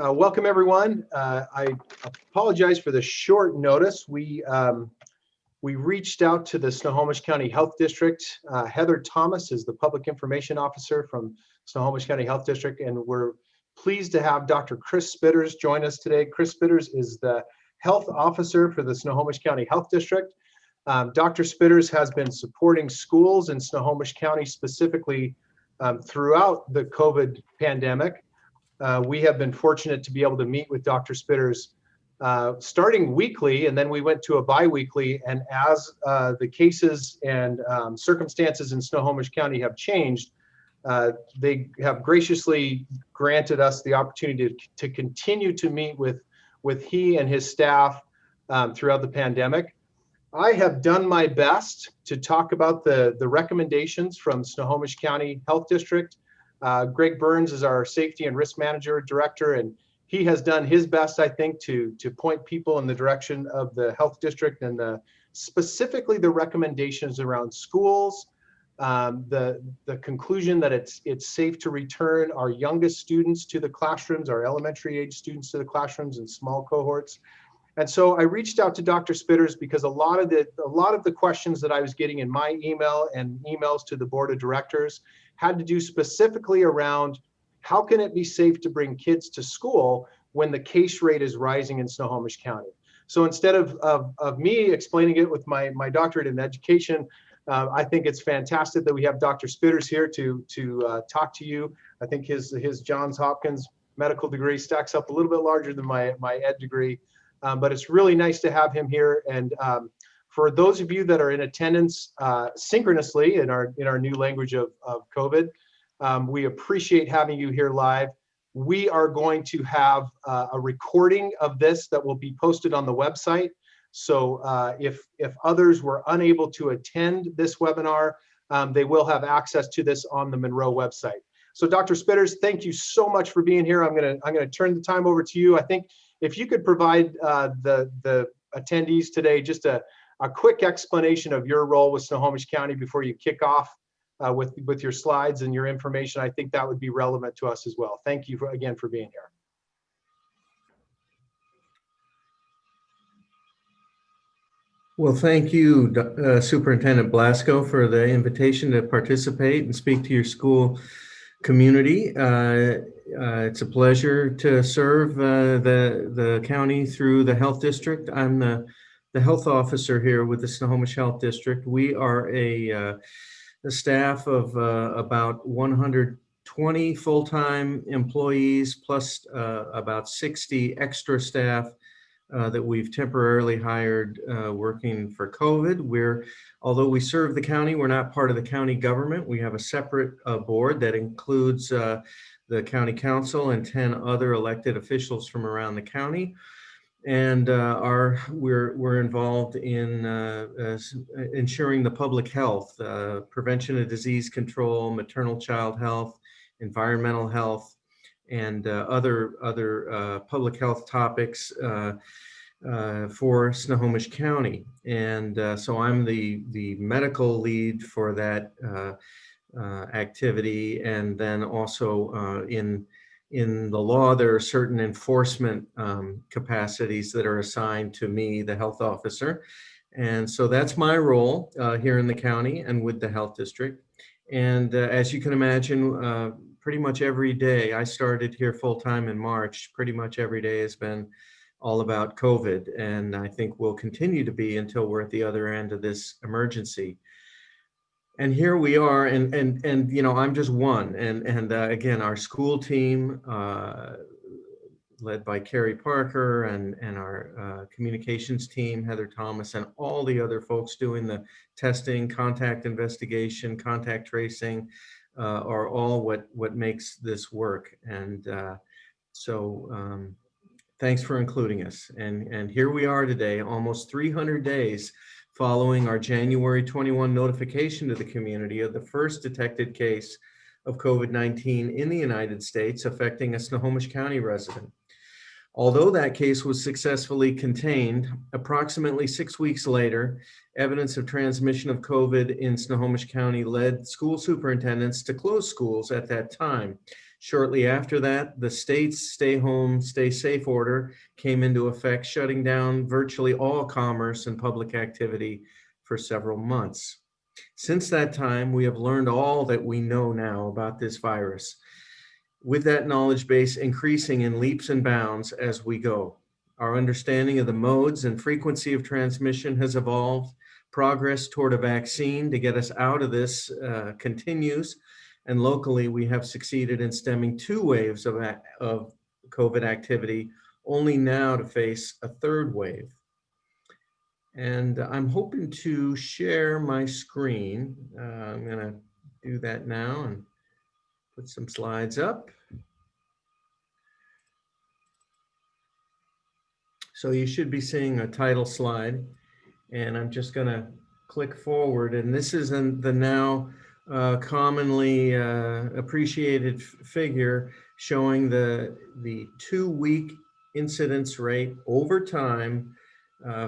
Welcome, everyone. I apologize for the short notice. We reached out to the Snohomish County Health District. Heather Thomas is the Public Information Officer from Snohomish County Health District, and we're pleased to have Dr. Chris Spitters join us today. Chris Spitters is the Health Officer for the Snohomish County Health District. Dr. Spitters has been supporting schools in Snohomish County, specifically throughout the COVID pandemic. We have been fortunate to be able to meet with Dr. Spitters starting weekly, and then we went to a bi-weekly. And as the cases and circumstances in Snohomish County have changed, they have graciously granted us the opportunity to continue to meet with he and his staff throughout the pandemic. I have done my best to talk about the recommendations from Snohomish County Health District. Greg Burns is our Safety and Risk Manager Director, and he has done his best, I think, to point people in the direction of the Health District and specifically the recommendations around schools, the conclusion that it's safe to return our youngest students to the classrooms, our elementary age students to the classrooms in small cohorts. And so I reached out to Dr. Spitters because a lot of the questions that I was getting in my email and emails to the board of directors had to do specifically around how can it be safe to bring kids to school when the case rate is rising in Snohomish County. So instead of me explaining it with my doctorate in education, I think it's fantastic that we have Dr. Spitters here to talk to you. I think his Johns Hopkins medical degree stacks up a little bit larger than my ed degree. But it's really nice to have him here. And for those of you that are in attendance synchronously in our new language of COVID, we appreciate having you here live. We are going to have a recording of this that will be posted on the website. So if others were unable to attend this webinar, they will have access to this on the Monroe website. So Dr. Spitters, thank you so much for being here. I'm gonna turn the time over to you. I think if you could provide the attendees today just a quick explanation of your role with Snohomish County before you kick off with your slides and your information, I think that would be relevant to us as well. Thank you again for being here. Well, thank you, Superintendent Blasko, for the invitation to participate and speak to your school community. It's a pleasure to serve the county through the health district. I'm the health officer here with the Snohomish Health District. We are a staff of about 120 full-time employees plus about 60 extra staff that we've temporarily hired working for COVID. Although we serve the county, we're not part of the county government. We have a separate board that includes the county council and 10 other elected officials from around the county. And we're involved in ensuring the public health, prevention of disease control, maternal child health, environmental health, and other public health topics for Snohomish County. And so I'm the medical lead for that activity. And then also in the law, there are certain enforcement capacities that are assigned to me, the health officer. And so that's my role here in the county and with the health district. And as you can imagine, pretty much every day, I started here full-time in March, pretty much every day has been all about COVID. And I think will continue to be until we're at the other end of this emergency. And here we are, and you know, I'm just one. And again, our school team, led by Carrie Parker and our communications team, Heather Thomas, and all the other folks doing the testing, contact investigation, contact tracing, are all what makes this work. And so thanks for including us. And here we are today, almost 300 days following our January 21 notification to the community of the first detected case of COVID-19 in the United States affecting a Snohomish County resident. Although that case was successfully contained, approximately 6 weeks later, evidence of transmission of COVID in Snohomish County led school superintendents to close schools at that time Shortly after that, the state's stay home, stay safe order came into effect, shutting down virtually all commerce and public activity for several months. Since that time, we have learned all that we know now about this virus, with that knowledge base increasing in leaps and bounds as we go. Our understanding of the modes and frequency of transmission has evolved. Progress toward a vaccine to get us out of this continues. And locally, we have succeeded in stemming 2 waves of COVID activity, only now to face a 3rd wave. And I'm hoping to share my screen. I'm going to do that now and put some slides up. So you should be seeing a title slide, and I'm just going to click forward. And this is the now commonly appreciated figure showing the 2-week incidence rate over time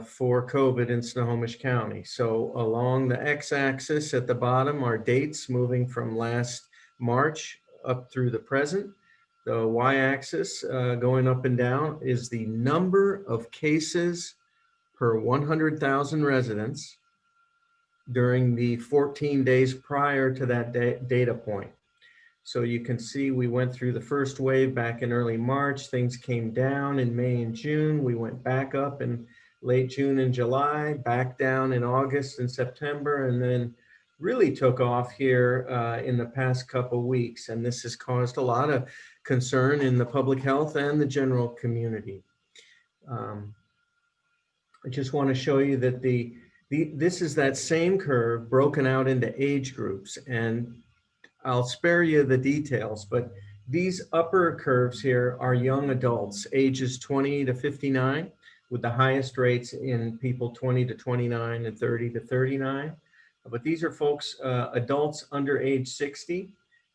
for COVID in Snohomish County. So along the x-axis at the bottom are dates moving from last March up through the present. The y-axis going up and down is the number of cases per 100,000 residents during the 14 days prior to that data point. So you can see we went through the first wave back in early March. Things came down in May and June. We went back up in late June and July, back down in August and September, and then really took off here in the past couple of weeks. And this has caused a lot of concern in the public health and the general community. I just want to show you that this is that same curve broken out into age groups, and I'll spare you the details, but these upper curves here are young adults, ages 20 to 59, with the highest rates in people 20 to 29 and 30 to 39. But these are folks, adults under age 60.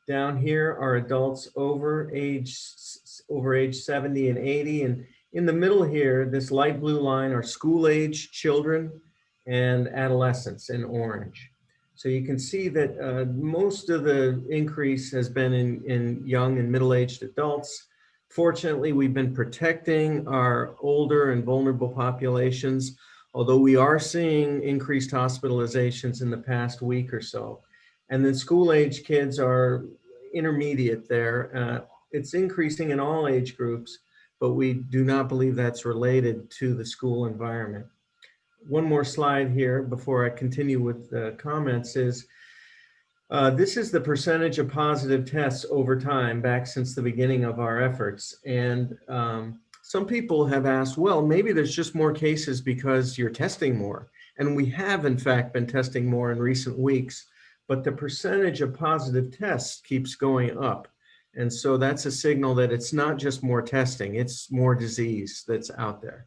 Down here are adults over age 70 and 80. And in the middle here, this light blue line are school-age children and adolescents in orange. So you can see that most of the increase has been in young and middle-aged adults. Fortunately, we've been protecting our older and vulnerable populations, although we are seeing increased hospitalizations in the past week or so. And then school-age kids are intermediate there. It's increasing in all age groups, but we do not believe that's related to the school environment. One more slide here before I continue with the comments is, this is the percentage of positive tests over time back since the beginning of our efforts. And some people have asked, well, maybe there's just more cases because you're testing more. And we have, in fact, been testing more in recent weeks, but the percentage of positive tests keeps going up. And so that's a signal that it's not just more testing, it's more disease that's out there.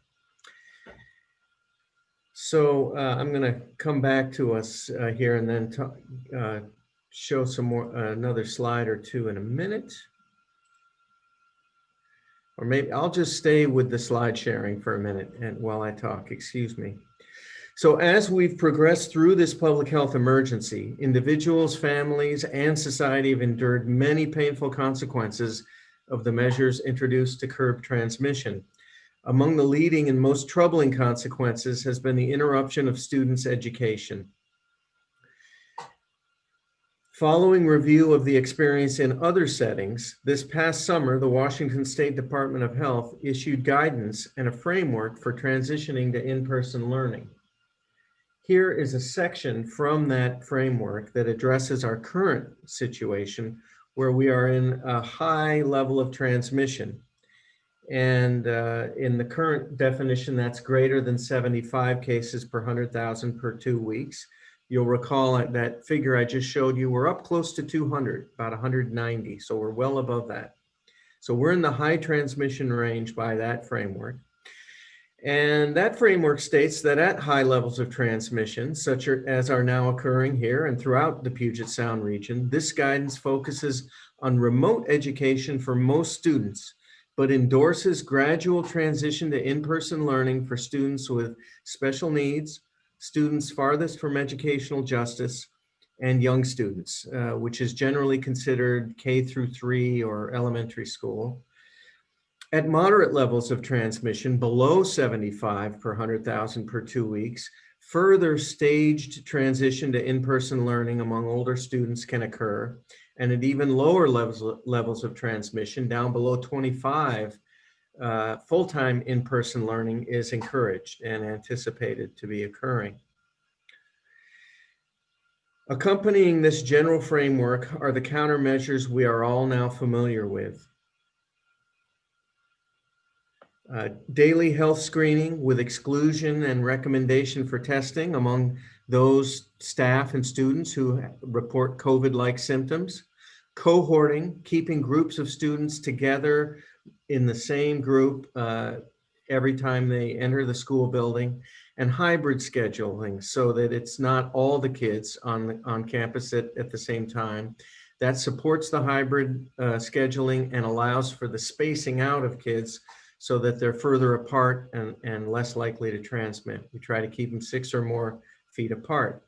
So I'm going to come back to us here and then show some more, another slide or two in a minute. Or maybe I'll just stay with the slide sharing for a minute and while I talk, excuse me. So as we've progressed through this public health emergency, individuals, families, and society have endured many painful consequences of the measures introduced to curb transmission. Among the leading and most troubling consequences has been the interruption of students' education. Following review of the experience in other settings, this past summer, the Washington State Department of Health issued guidance and a framework for transitioning to in-person learning. Here is a section from that framework that addresses our current situation where we are in a high level of transmission. And in the current definition, that's greater than 75 cases per 100,000 per 2 weeks. You'll recall that figure I just showed you, we're up close to 200, about 190. So we're well above that. So we're in the high transmission range by that framework. And that framework states that at high levels of transmission, such as are now occurring here and throughout the Puget Sound region, this guidance focuses on remote education for most students, but endorses gradual transition to in-person learning for students with special needs, students farthest from educational justice, and young students, which is generally considered K through 3 or elementary school. At moderate levels of transmission, below 75 per 100,000 per 2 weeks, further staged transition to in-person learning among older students can occur. And at even lower levels of transmission, down below 25, full-time in-person learning is encouraged and anticipated to be occurring. Accompanying this general framework are the countermeasures we are all now familiar with. Daily health screening with exclusion and recommendation for testing among those staff and students who report COVID-like symptoms. Cohorting, keeping groups of students together in the same group every time they enter the school building. And hybrid scheduling so that it's not all the kids on campus at the same time. That supports the hybrid scheduling and allows for the spacing out of kids so that they're further apart and less likely to transmit. We try to keep them 6 or more feet apart.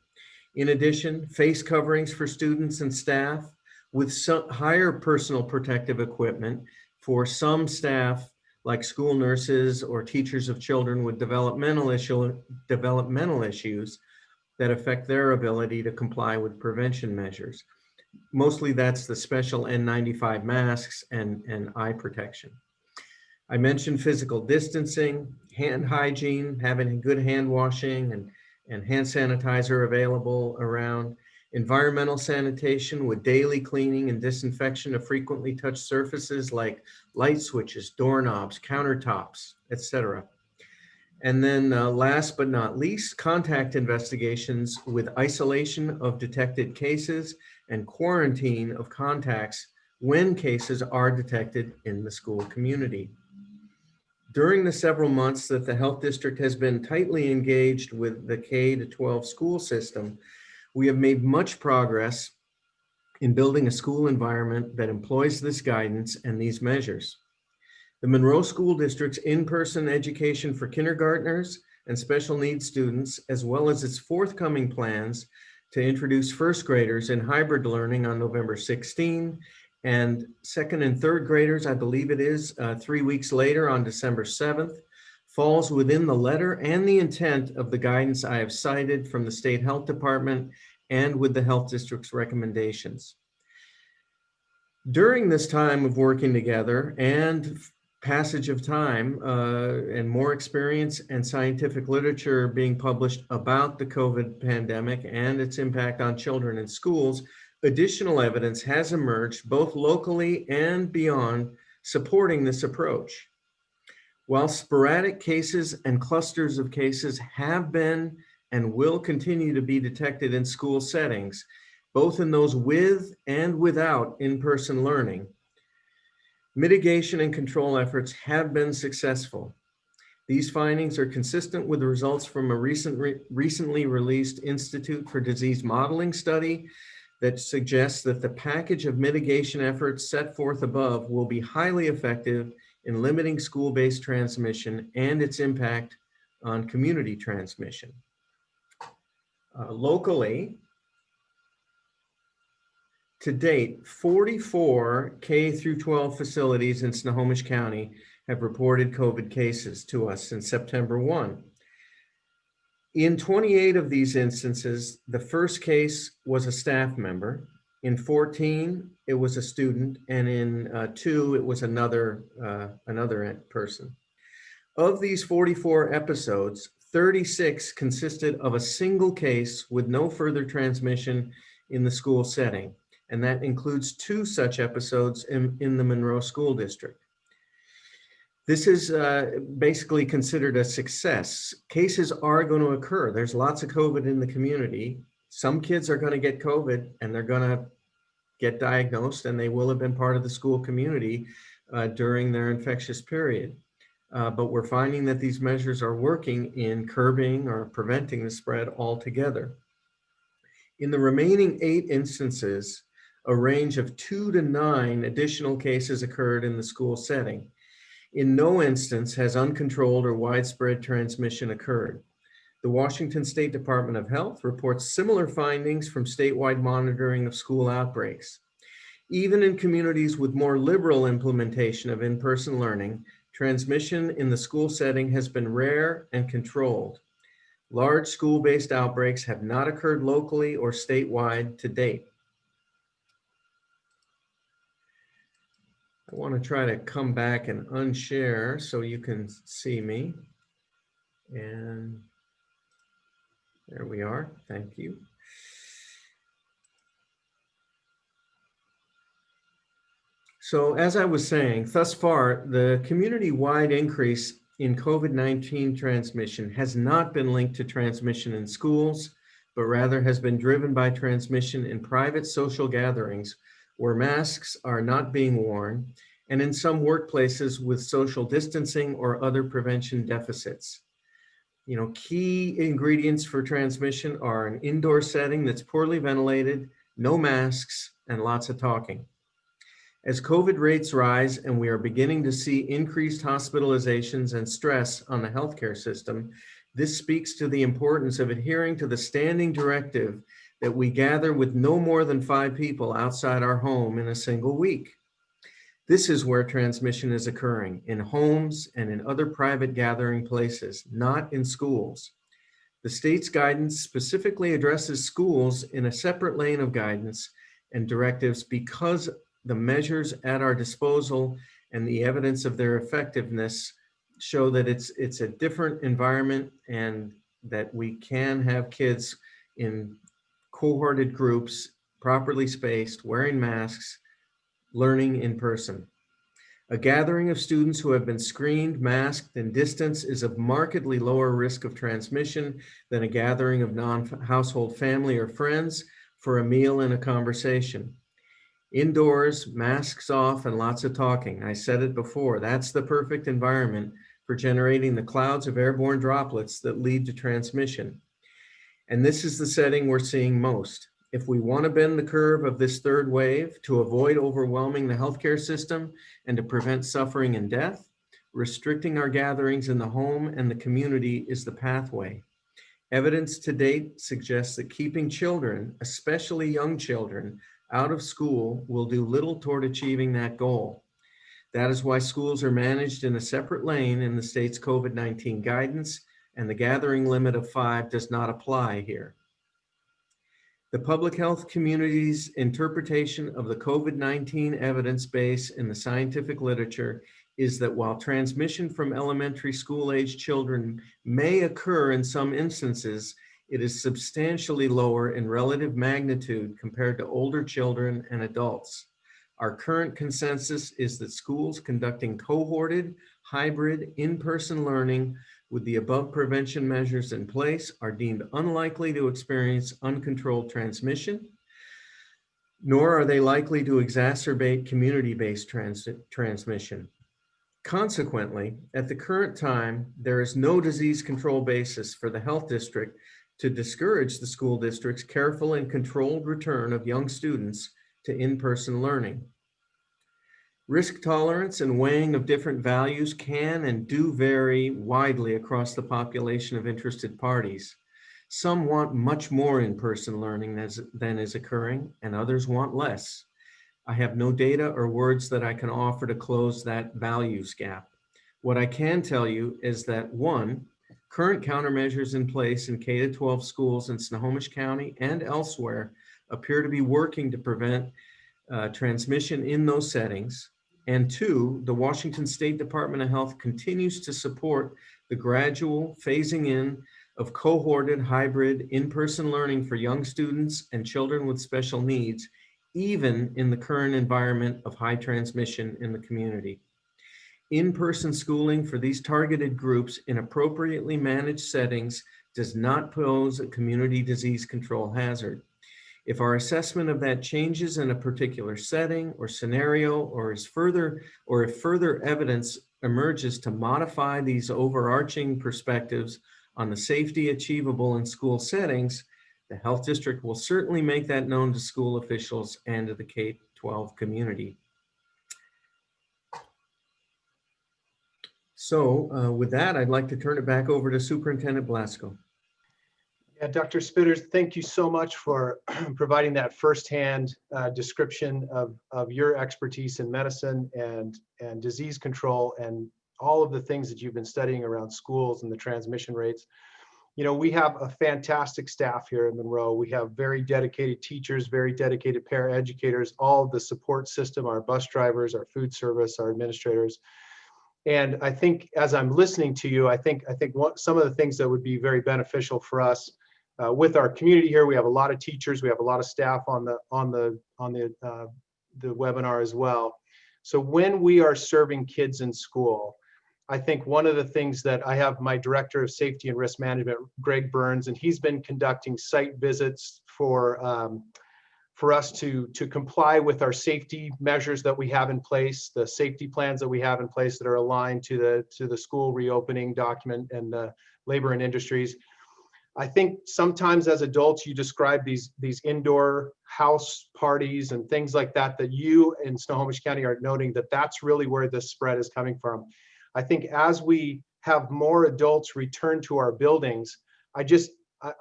In addition, face coverings for students and staff with some higher personal protective equipment for some staff, like school nurses or teachers of children with developmental issues that affect their ability to comply with prevention measures. Mostly that's the special N95 masks and eye protection. I mentioned physical distancing, hand hygiene, having good hand washing and hand sanitizer available around, environmental sanitation with daily cleaning and disinfection of frequently touched surfaces like light switches, doorknobs, countertops, etc. And then last but not least, contact investigations with isolation of detected cases and quarantine of contacts when cases are detected in the school community. During the several months that the health district has been tightly engaged with the K-12 school system, we have made much progress in building a school environment that employs this guidance and these measures. The Monroe School District's in-person education for kindergartners and special needs students, as well as its forthcoming plans to introduce first graders in hybrid learning on November 16, and second and third graders, I believe it is, 3 weeks later on December 7th, falls within the letter and the intent of the guidance I have cited from the State Health Department and with the Health District's recommendations. During this time of working together and passage of time and more experience and scientific literature being published about the COVID pandemic and its impact on children in schools, additional evidence has emerged both locally and beyond supporting this approach. While sporadic cases and clusters of cases have been and will continue to be detected in school settings, both in those with and without in-person learning, mitigation and control efforts have been successful. These findings are consistent with the results from a recently released Institute for Disease Modeling study that suggests that the package of mitigation efforts set forth above will be highly effective in limiting school-based transmission and its impact on community transmission. Locally, to date, 44 K through 12 facilities in Snohomish County have reported COVID cases to us since September 1. In 28 of these instances, the first case was a staff member. In 14, it was a student, and in 2, it was another person. Of these 44 episodes, 36 consisted of a single case with no further transmission in the school setting, and that includes 2 such episodes in the Monroe School District. This is basically considered a success. Cases are going to occur. There's lots of COVID in the community. Some kids are going to get COVID and they're going to get diagnosed, and they will have been part of the school community during their infectious period. But we're finding that these measures are working in curbing or preventing the spread altogether. In the remaining 8 instances, a range of 2 to 9 additional cases occurred in the school setting. In no instance has uncontrolled or widespread transmission occurred. The Washington State Department of Health reports similar findings from statewide monitoring of school outbreaks. Even in communities with more liberal implementation of in-person learning, transmission in the school setting has been rare and controlled. Large school-based outbreaks have not occurred locally or statewide to date. I want to try to come back and unshare so you can see me. And there we are. Thank you. So as I was saying, thus far, the community-wide increase in COVID-19 transmission has not been linked to transmission in schools, but rather has been driven by transmission in private social gatherings where masks are not being worn, and in some workplaces with social distancing or other prevention deficits. You know, key ingredients for transmission are an indoor setting that's poorly ventilated, no masks, and lots of talking. As COVID rates rise and we are beginning to see increased hospitalizations and stress on the healthcare system, this speaks to the importance of adhering to the standing directive that we gather with no more than 5 people outside our home in a single week. This is where transmission is occurring, in homes and in other private gathering places, not in schools. The state's guidance specifically addresses schools in a separate lane of guidance and directives because the measures at our disposal and the evidence of their effectiveness show that it's a different environment and that we can have kids in cohorted groups, properly spaced, wearing masks, learning in person. A gathering of students who have been screened, masked, and distanced is of markedly lower risk of transmission than a gathering of non-household family or friends for a meal and a conversation. Indoors, masks off, and lots of talking. I said it before, that's the perfect environment for generating the clouds of airborne droplets that lead to transmission. And this is the setting we're seeing most. If we want to bend the curve of this third wave to avoid overwhelming the healthcare system and to prevent suffering and death, restricting our gatherings in the home and the community is the pathway. Evidence to date suggests that keeping children, especially young children, out of school will do little toward achieving that goal. That is why schools are managed in a separate lane in the state's COVID-19 guidance, and the gathering limit of 5 does not apply here. The public health community's interpretation of the COVID-19 evidence base in the scientific literature is that while transmission from elementary school-age children may occur in some instances, it is substantially lower in relative magnitude compared to older children and adults. Our current consensus is that schools conducting cohorted, hybrid, in-person learning with the above prevention measures in place are deemed unlikely to experience uncontrolled transmission, nor are they likely to exacerbate community-based transmission. Consequently, at the current time, there is no disease control basis for the health district to discourage the school district's careful and controlled return of young students to in-person learning. Risk tolerance and weighing of different values can and do vary widely across the population of interested parties. Some want much more in-person learning than is occurring, and others want less. I have no data or words that I can offer to close that values gap. What I can tell you is that 1, current countermeasures in place in K-12 schools in Snohomish County and elsewhere appear to be working to prevent transmission in those settings. And 2, the Washington State Department of Health continues to support the gradual phasing in of cohorted hybrid in-person learning for young students and children with special needs, even in the current environment of high transmission in the community. In-person schooling for these targeted groups in appropriately managed settings does not pose a community disease control hazard. If our assessment of that changes in a particular setting or scenario, or if further evidence emerges to modify these overarching perspectives on the safety achievable in school settings, the health district will certainly make that known to school officials and to the K-12 community. So with that, I'd like to turn it back over to Superintendent Blasko. And Dr. Spitters, thank you so much for providing that firsthand description of your expertise in medicine and disease control and all of the things that you've been studying around schools and the transmission rates. You know, we have a fantastic staff here at Monroe. We have very dedicated teachers, very dedicated paraeducators, all of the support system, our bus drivers, our food service, our administrators. And I think as I'm listening to you, I think some of the things that would be very beneficial for us with our community here, we have a lot of teachers, we have a lot of staff on the webinar as well. So when we are serving kids in school, I think one of the things that I have my director of safety and risk management, Greg Burns, and he's been conducting site visits for us to comply with our safety measures that we have in place, the safety plans that we have in place that are aligned to the school reopening document and the labor and industries. I think sometimes as adults, you describe these indoor house parties and things like that, that you in Snohomish County are noting that that's really where this spread is coming from. I think as we have more adults return to our buildings,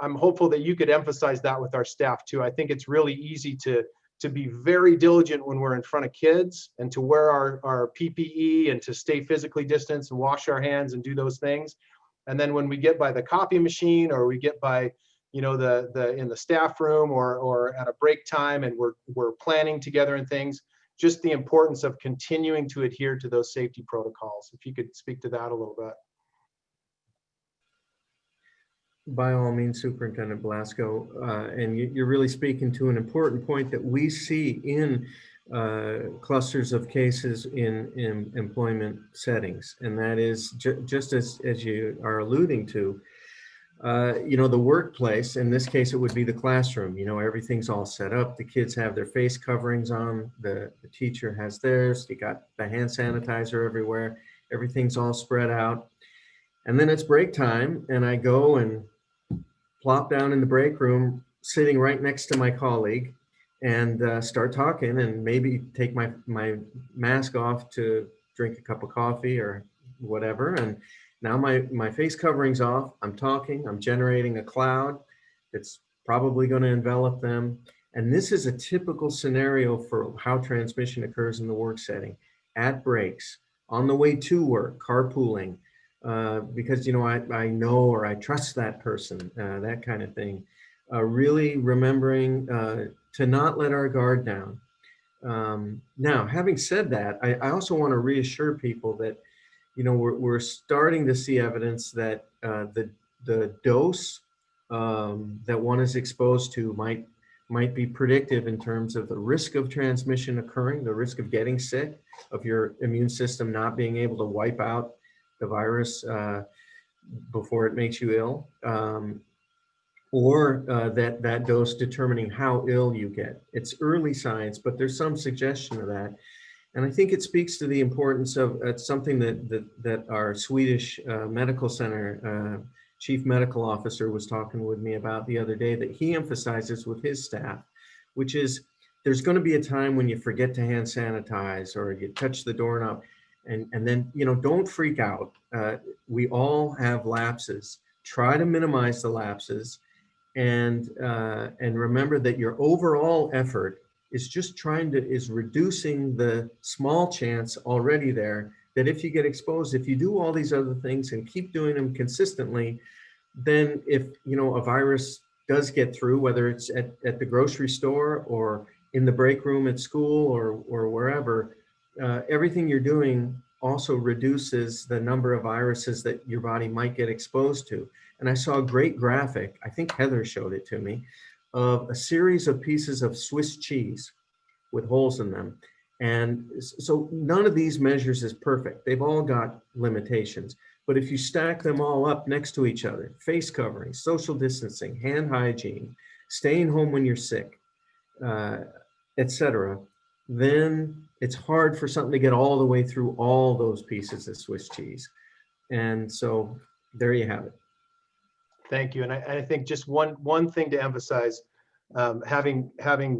I'm hopeful that you could emphasize that with our staff too. I think it's really easy to be very diligent when we're in front of kids and to wear our PPE and to stay physically distanced and wash our hands and do those things. And then when we get by the copy machine or we get by, you know, in the staff room or at a break time and we're planning together and things, just the importance of continuing to adhere to those safety protocols. If you could speak to that a little bit. By all means, Superintendent Blasko, and you're really speaking to an important point that we see in clusters of cases in employment settings, and that is just as you are alluding to, you know, the workplace. In this case, it would be the classroom. You know, everything's all set up. The kids have their face coverings on. The teacher has theirs. You got the hand sanitizer everywhere. Everything's all spread out. And then it's break time, and I go and plop down in the break room, sitting right next to my colleague, and start talking, and maybe take my mask off to drink a cup of coffee or whatever. And now my face covering's off. I'm talking. I'm generating a cloud that's probably going to envelop them. And this is a typical scenario for how transmission occurs in the work setting: at breaks, on the way to work, carpooling. Because, you know, I know or I trust that person, that kind of thing. Really remembering to not let our guard down. Now, having said that, I also want to reassure people that, you know, we're starting to see evidence that the dose that one is exposed to might be predictive in terms of the risk of transmission occurring, the risk of getting sick, of your immune system not being able to wipe out the virus before it makes you ill, or that dose determining how ill you get. It's early science, but there's some suggestion of that. And I think it speaks to the importance of something that our Swedish Medical Center Chief Medical Officer was talking with me about the other day, that he emphasizes with his staff, which is there's going to be a time when you forget to hand sanitize or you touch the doorknob. And then, you know, don't freak out. We all have lapses. Try to minimize the lapses, and remember that your overall effort is reducing the small chance already there that if you get exposed, if you do all these other things and keep doing them consistently, then if, you know, a virus does get through, whether it's at the grocery store or in the break room at school or wherever, everything you're doing also reduces the number of viruses that your body might get exposed to. And I saw a great graphic, I think Heather showed it to me, of a series of pieces of Swiss cheese with holes in them. And so none of these measures is perfect. They've all got limitations. But if you stack them all up next to each other, face covering, social distancing, hand hygiene, staying home when you're sick, etc., then it's hard for something to get all the way through all those pieces of Swiss cheese. And so there you have it. Thank you. And I think just one thing to emphasize, having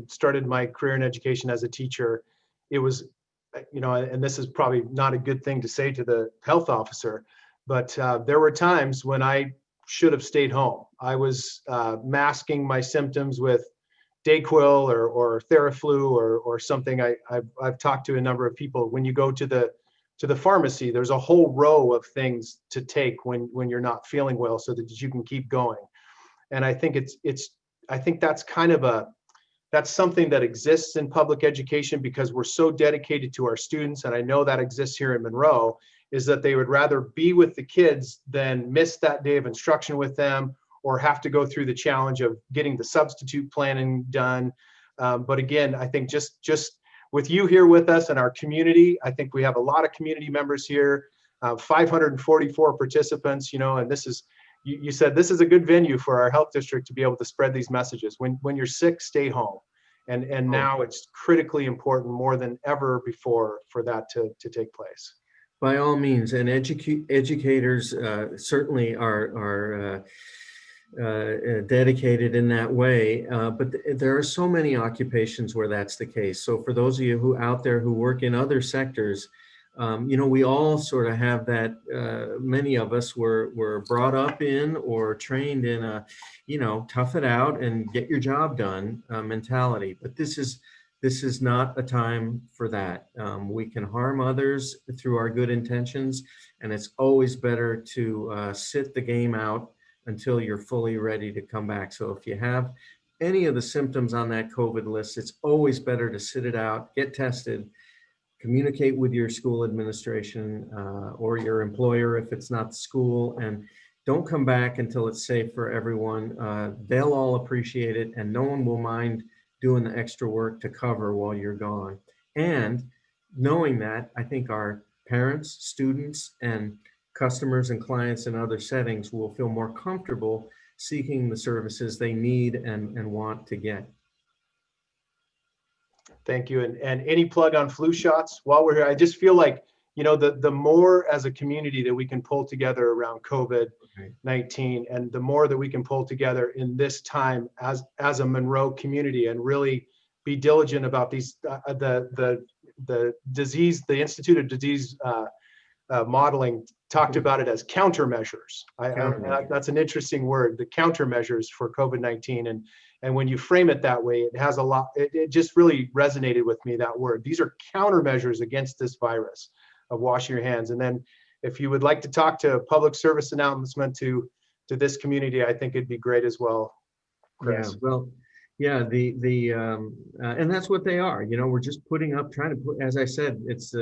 started my career in education as a teacher, it was, you know, and this is probably not a good thing to say to the health officer, but there were times when I should have stayed home. I was masking my symptoms with Dayquil or Theraflu or something. I've talked to a number of people. When you go to the pharmacy, there's a whole row of things to take when you're not feeling well, so that you can keep going. And I think I think that's something that exists in public education, because we're so dedicated to our students, and I know that exists here in Monroe, is that they would rather be with the kids than miss that day of instruction with them, or have to go through the challenge of getting the substitute planning done. But again, I think just with you here with us and our community, I think we have a lot of community members here, 544 participants, and this is, you said this is a good venue for our health district to be able to spread these messages. When you're sick, stay home. And now it's critically important, more than ever before, for that to take place. By all means, and educators certainly are dedicated in that way, but there are so many occupations where that's the case. So for those of you who out there who work in other sectors, we all sort of have that, many of us were brought up in or trained in a, tough it out and get your job done mentality. But this is not a time for that. We can harm others through our good intentions, and it's always better to sit the game out until you're fully ready to come back. So if you have any of the symptoms on that COVID list, it's always better to sit it out, get tested, communicate with your school administration or your employer if it's not the school, and don't come back until it's safe for everyone. They'll all appreciate it, and no one will mind doing the extra work to cover while you're gone. And knowing that, I think our parents, students, and customers and clients in other settings will feel more comfortable seeking the services they need and want to get. Thank you. And any plug on flu shots while we're here? I just feel like, the more as a community that we can pull together around COVID-19, and the more that we can pull together in this time as a Monroe community, and really be diligent about these, the disease, the Institute of Disease Modeling talked about it as countermeasures. That's an interesting word, the countermeasures for COVID-19. And when you frame it that way, it has a lot, it just really resonated with me, that word. These are countermeasures against this virus, of washing your hands. And then if you would like to talk to a public service announcement to this community, I think it'd be great as well, Chris. Yeah, well, yeah, and that's what they are. We're just putting up, trying to put, as I said, it's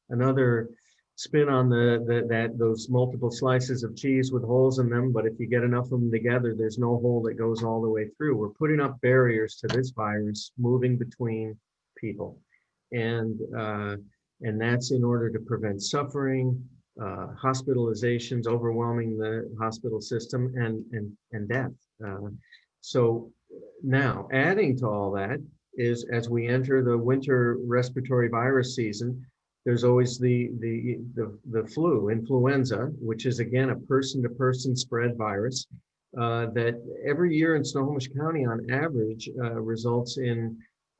another spin on those multiple slices of cheese with holes in them. But if you get enough of them together, there's no hole that goes all the way through. We're putting up barriers to this virus moving between people, and that's in order to prevent suffering, hospitalizations overwhelming the hospital system, and death. So now, adding to all that is, as we enter the winter respiratory virus season, there's always the flu, influenza, which is again a person-to-person spread virus that every year in Snohomish County, on average, results in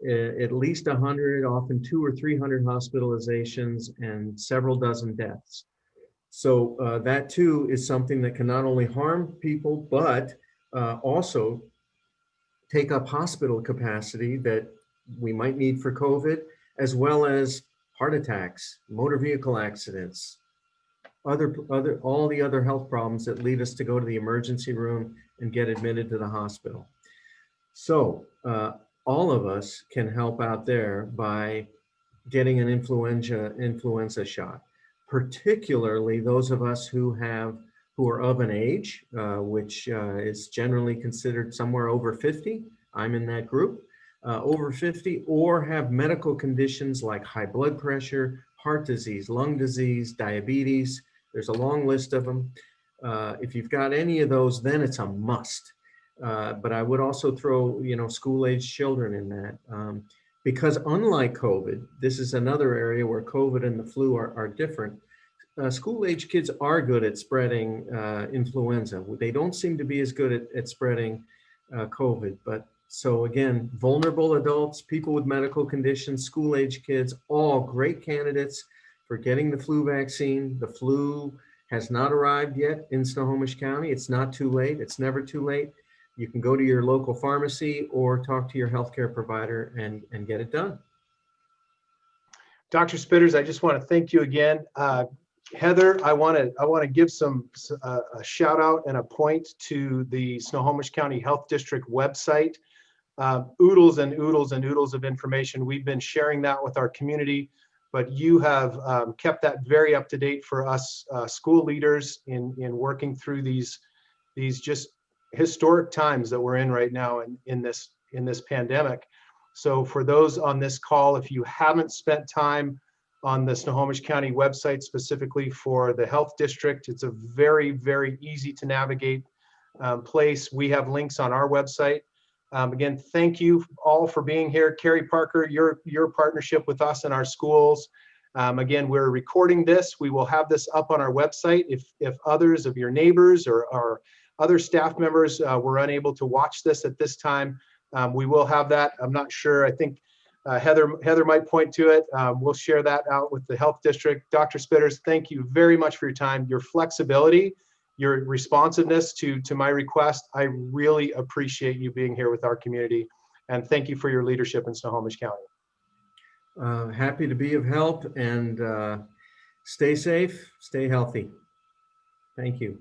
at least 100, often 200 or 300 hospitalizations and several dozen deaths. So that too is something that can not only harm people, but also take up hospital capacity that we might need for COVID, as well as heart attacks, motor vehicle accidents, all the other health problems that lead us to go to the emergency room and get admitted to the hospital. So all of us can help out there by getting an influenza shot, particularly those of us who are of an age, which is generally considered somewhere over 50. I'm in that group. Over 50, or have medical conditions like high blood pressure, heart disease, lung disease, diabetes. There's a long list of them. If you've got any of those, then it's a must. But I would also throw, school-age children in that, because unlike COVID, this is another area where COVID and the flu are different. School-age kids are good at spreading influenza. They don't seem to be as good at spreading COVID, but so again, vulnerable adults, people with medical conditions, school-age kids, all great candidates for getting the flu vaccine. The flu has not arrived yet in Snohomish County, it's not too late. It's never too late. You can go to your local pharmacy or talk to your healthcare provider and get it done. Dr. Spitters, I just want to thank you again. Heather, I want to give a shout out and a point to the Snohomish County Health District website. Oodles and oodles and oodles of information. We've been sharing that with our community, but you have kept that very up to date for us school leaders in working through these just historic times that we're in right now in this pandemic. So for those on this call, if you haven't spent time on the Snohomish County website specifically for the health district, it's a very, very easy to navigate place. We have links on our website. Again, thank you all for being here. Carrie Parker, your partnership with us and our schools. Again, we're recording this. We will have this up on our website. If others of your neighbors or other staff members were unable to watch this at this time, we will have that. I'm not sure. I think Heather might point to it. We'll share that out with the health district. Dr. Spitters, thank you very much for your time, your flexibility, your responsiveness to my request. I really appreciate you being here with our community, and thank you for your leadership in Snohomish County. Happy to be of help, and stay safe, stay healthy. Thank you.